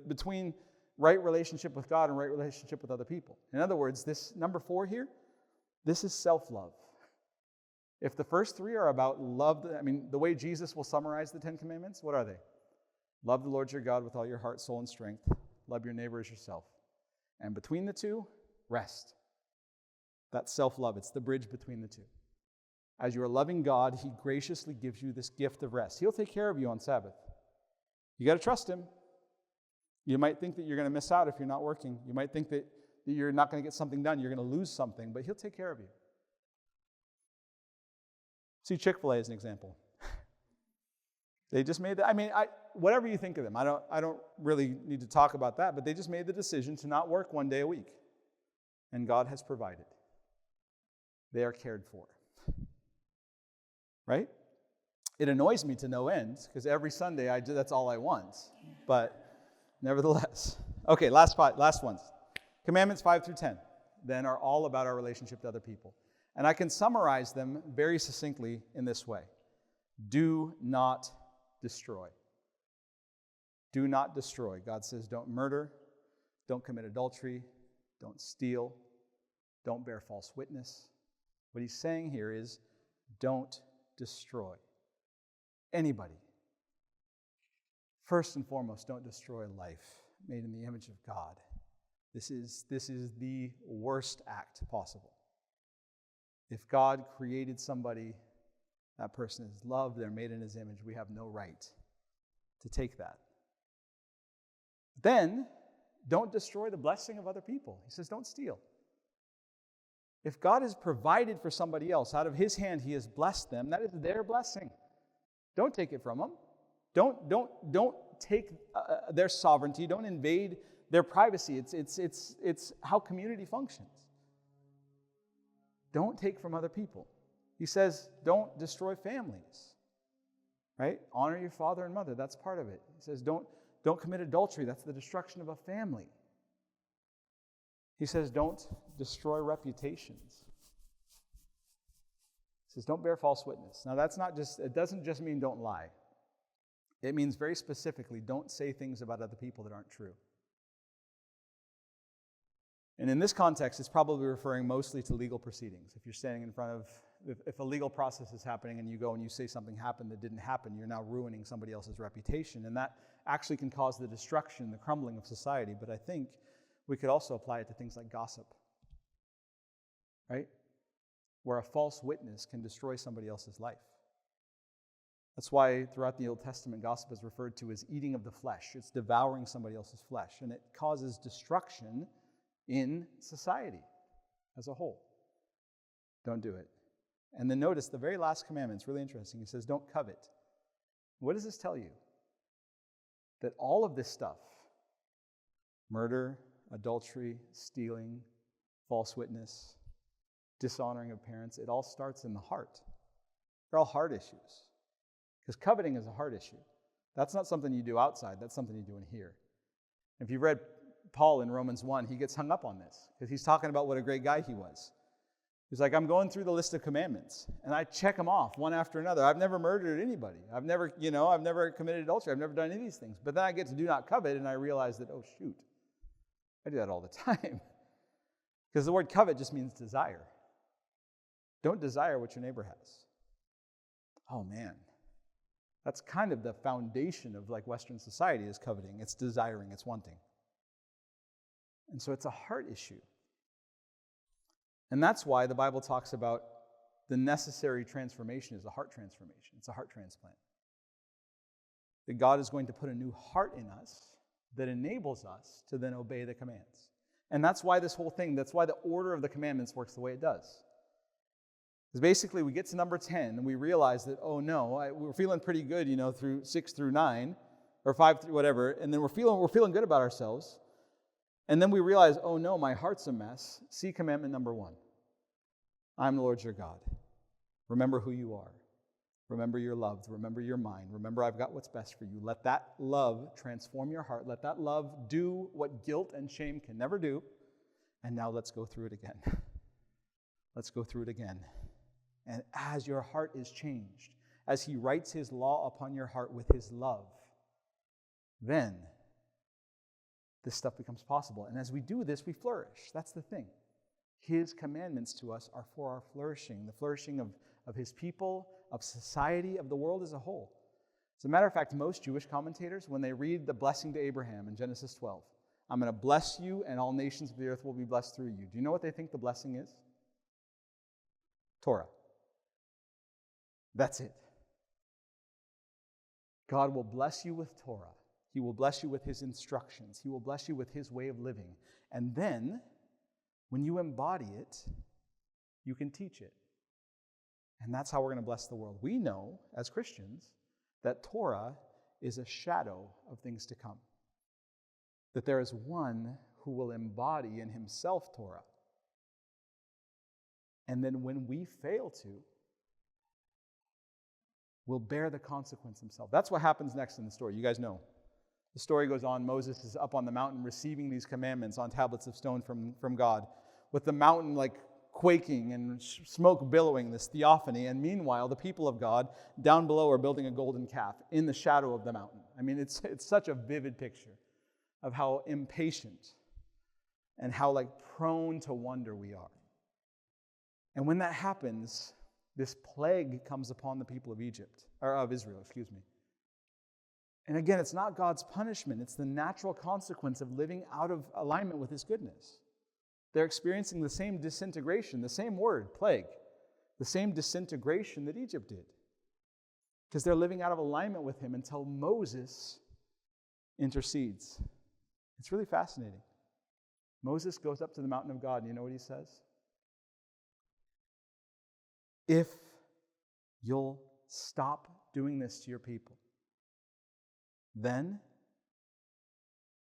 between right relationship with God and right relationship with other people. In other words, this number 4 here, this is self-love. If the first 3 are about love, the way Jesus will summarize the 10 Commandments, what are they? Love the Lord your God with all your heart, soul, and strength. Love your neighbor as yourself. And between the 2, rest. That's self-love. It's the bridge between the two. As you are loving God, he graciously gives you this gift of rest. He'll take care of you on Sabbath. You got to trust him. You might think that you're going to miss out if you're not working. You might think that you're not going to get something done. You're going to lose something, but he'll take care of you. See Chick-fil-A as an example. They just made that. Whatever you think of them, I don't really need to talk about that, but they just made the decision to not work one day a week. And God has provided. They are cared for. Right? It annoys me to no end, because every Sunday that's all I want. But nevertheless. Okay, last ones. Commandments 5 through 10 then are all about our relationship to other people. And I can summarize them very succinctly in this way. Do not destroy. Do not destroy. God says don't murder, don't commit adultery, don't steal, don't bear false witness. What he's saying here is don't destroy anybody. First and foremost, don't destroy life made in the image of God. This is the worst act possible. If God created somebody, that person is loved, they're made in his image, we have no right to take that. Then, don't destroy the blessing of other people. He says, don't steal. If God has provided for somebody else, out of his hand he has blessed them, that is their blessing. Don't take it from them. Don't take their sovereignty. Don't invade their privacy. It's how community functions. Don't take from other people. He says, don't destroy families. Right? Honor your father and mother. That's part of it. He says, don't commit adultery. That's the destruction of a family. He says, don't destroy reputations. He says, don't bear false witness. Now, it doesn't just mean don't lie. It means very specifically, don't say things about other people that aren't true. And in this context, it's probably referring mostly to legal proceedings. If you're standing in front of, if a legal process is happening and you go and you say something happened that didn't happen, you're now ruining somebody else's reputation. And that actually can cause the destruction, the crumbling of society. But I think we could also apply it to things like gossip, right? Where a false witness can destroy somebody else's life. That's why throughout the Old Testament, gossip is referred to as eating of the flesh. It's devouring somebody else's flesh, and it causes destruction in society as a whole. Don't do it. And then notice the very last commandment. It's really interesting. He says, don't covet. What does this tell you? That all of this stuff, murder, adultery, stealing, false witness, dishonoring of parents, it all starts in the heart. They're all heart issues. Because coveting is a heart issue. That's not something you do outside. That's something you do in here. If you've read Paul in Romans 1, he gets hung up on this because he's talking about what a great guy he was. He's like, I'm going through the list of commandments, and I check them off one after another. I've never murdered anybody. I've never committed adultery. I've never done any of these things. But then I get to do not covet, and I realize that, oh, shoot, I do that all the time. Because the word covet just means desire. Don't desire what your neighbor has. Oh, man. That's kind of the foundation of like Western society is coveting. It's desiring, it's wanting. And so it's a heart issue. And that's why the Bible talks about the necessary transformation is a heart transformation. It's a heart transplant. That God is going to put a new heart in us that enables us to then obey the commands. And that's why this whole thing, that's why the order of the commandments works the way it does. Because basically we get to number 10 and we realize that, oh no, we're feeling pretty good, through 6 through 9, or 5 through whatever, and then we're feeling good about ourselves. And then we realize, oh no, my heart's a mess. See commandment number 1. I'm the Lord your God. Remember who you are. Remember you're loved. Remember you're mine. Remember I've got what's best for you. Let that love transform your heart. Let that love do what guilt and shame can never do. And now let's go through it again. Let's go through it again. And as your heart is changed, as he writes his law upon your heart with his love, then this stuff becomes possible. And as we do this, we flourish. That's the thing. His commandments to us are for our flourishing, the flourishing of his people, of society, of the world as a whole. As a matter of fact, most Jewish commentators, when they read the blessing to Abraham in Genesis 12, I'm going to bless you and all nations of the earth will be blessed through you. Do you know what they think the blessing is? Torah. That's it. God will bless you with Torah. He will bless you with his instructions. He will bless you with his way of living. And then, when you embody it, you can teach it. And that's how we're going to bless the world. We know, as Christians, that Torah is a shadow of things to come. That there is one who will embody in himself Torah. And then when we fail to, will bear the consequence himself. That's what happens next in the story. You guys know. The story goes on. Moses is up on the mountain receiving these commandments on tablets of stone from God, with the mountain like quaking and smoke billowing, this theophany. And meanwhile, the people of God down below are building a golden calf in the shadow of the mountain. I mean, it's such a vivid picture of how impatient and how like prone to wonder we are. And when that happens, this plague comes upon the people of Israel. And again, it's not God's punishment. It's the natural consequence of living out of alignment with his goodness. They're experiencing the same disintegration, the same word, plague, the same disintegration that Egypt did. Because they're living out of alignment with him until Moses intercedes. It's really fascinating. Moses goes up to the mountain of God, and you know what he says? If you'll stop doing this to your people, then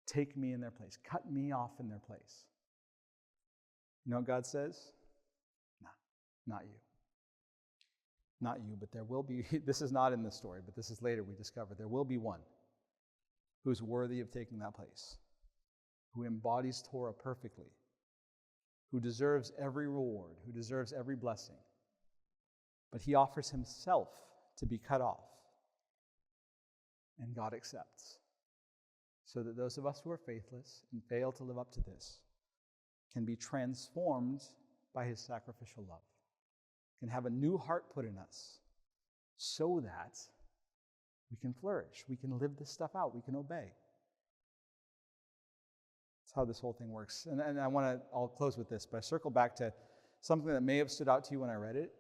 take me in their place. Cut me off in their place. You know what God says? No, not you. Not you, but there will be, this is not in the story, but this is later we discover, there will be one who's worthy of taking that place, who embodies Torah perfectly, who deserves every reward, who deserves every blessing. But he offers himself to be cut off. And God accepts. So that those of us who are faithless and fail to live up to this can be transformed by his sacrificial love. Can have a new heart put in us so that we can flourish. We can live this stuff out. We can obey. That's how this whole thing works. And I'll close with this, but I circle back to something that may have stood out to you when I read it.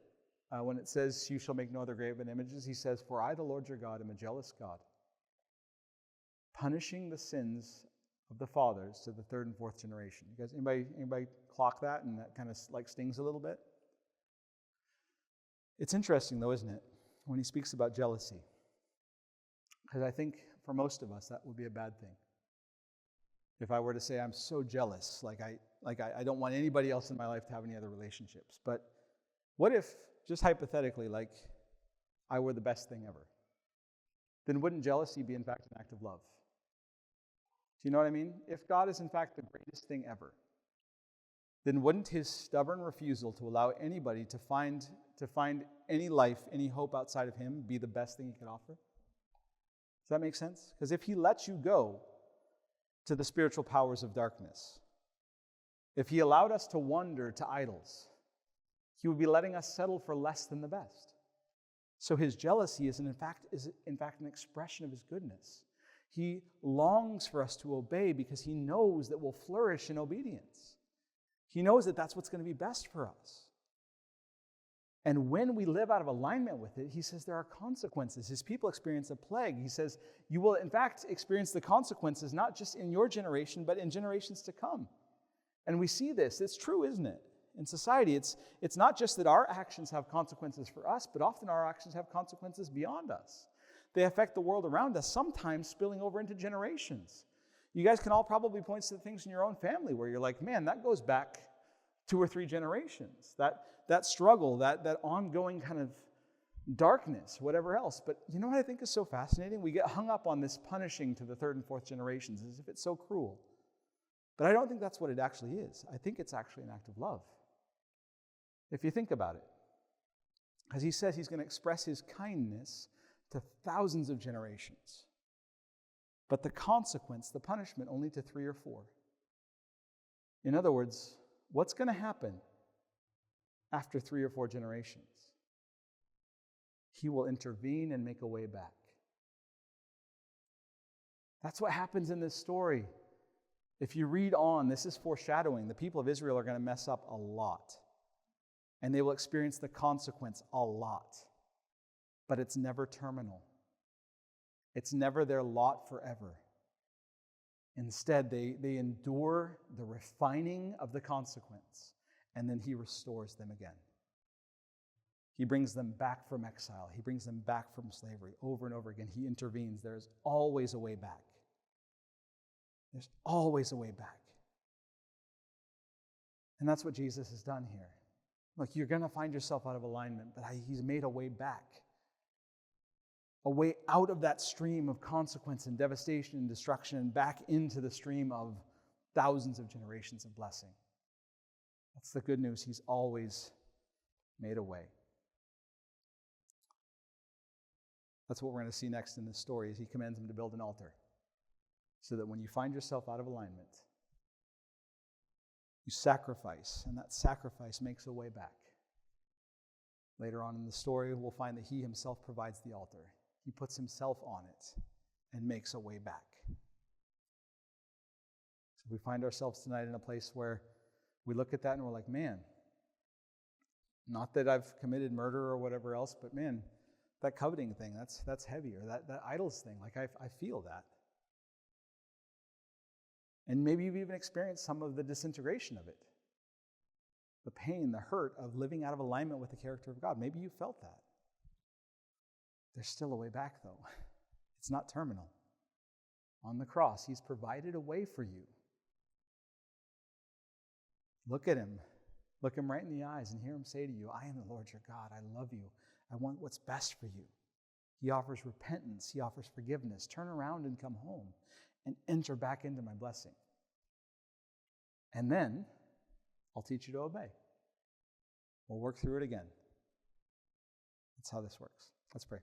When it says, you shall make no other graven images, he says, for I, the Lord your God, am a jealous God, punishing the sins of the fathers to the third and fourth generation. You guys, anybody clock that? And that kind of like stings a little bit? It's interesting though, isn't it, when he speaks about jealousy? Because I think for most of us, that would be a bad thing. If I were to say, I'm so jealous, like I don't want anybody else in my life to have any other relationships. But what if, just hypothetically, like I were the best thing ever? Then wouldn't jealousy be in fact an act of love? Do you know what I mean? If God is in fact the greatest thing ever, then wouldn't his stubborn refusal to allow anybody to find any life, any hope outside of him be the best thing he could offer? Does that make sense? Because if he lets you go to the spiritual powers of darkness, if he allowed us to wander to idols, he would be letting us settle for less than the best. So his jealousy is in fact an expression of his goodness. He longs for us to obey because he knows that we'll flourish in obedience. He knows that that's what's going to be best for us. And when we live out of alignment with it, he says there are consequences. His people experience a plague. He says you will in fact experience the consequences not just in your generation, but in generations to come. And we see this. It's true, isn't it? In society, it's not just that our actions have consequences for us, but often our actions have consequences beyond us. They affect the world around us, sometimes spilling over into generations. You guys can all probably point to things in your own family where you're like, man, that goes back 2 or 3 generations. That struggle, that ongoing kind of darkness, whatever else. But you know what I think is so fascinating? We get hung up on this punishing to the 3rd and 4th generations as if it's so cruel. But I don't think that's what it actually is. I think it's actually an act of love. If you think about it. As he says, he's going to express his kindness to thousands of generations. But the consequence, the punishment, only to 3 or 4. In other words, what's going to happen after 3 or 4 generations? He will intervene and make a way back. That's what happens in this story. If you read on, this is foreshadowing. The people of Israel are going to mess up a lot. And they will experience the consequence a lot. But it's never terminal. It's never their lot forever. Instead, they endure the refining of the consequence, and then he restores them again. He brings them back from exile. He brings them back from slavery over and over again. He intervenes. There's always a way back. There's always a way back. And that's what Jesus has done here. Look, you're going to find yourself out of alignment, but he's made a way back. A way out of that stream of consequence and devastation and destruction and back into the stream of thousands of generations of blessing. That's the good news. He's always made a way. That's what we're going to see next in this story, is he commands them to build an altar so that when you find yourself out of alignment, you sacrifice, and that sacrifice makes a way back. Later on in the story, we'll find that he himself provides the altar. He puts himself on it and makes a way back. So we find ourselves tonight in a place where we look at that and we're like, man, not that I've committed murder or whatever else, but man, that coveting thing, that's heavy, or that idols thing, like I feel that. And maybe you've even experienced some of the disintegration of it. The pain, the hurt of living out of alignment with the character of God. Maybe you felt that. There's still a way back, though. It's not terminal. On the cross, he's provided a way for you. Look at him. Look him right in the eyes and hear him say to you, I am the Lord your God. I love you. I want what's best for you. He offers repentance. He offers forgiveness. Turn around and come home and enter back into my blessing. And then I'll teach you to obey. We'll work through it again. That's how this works. Let's pray.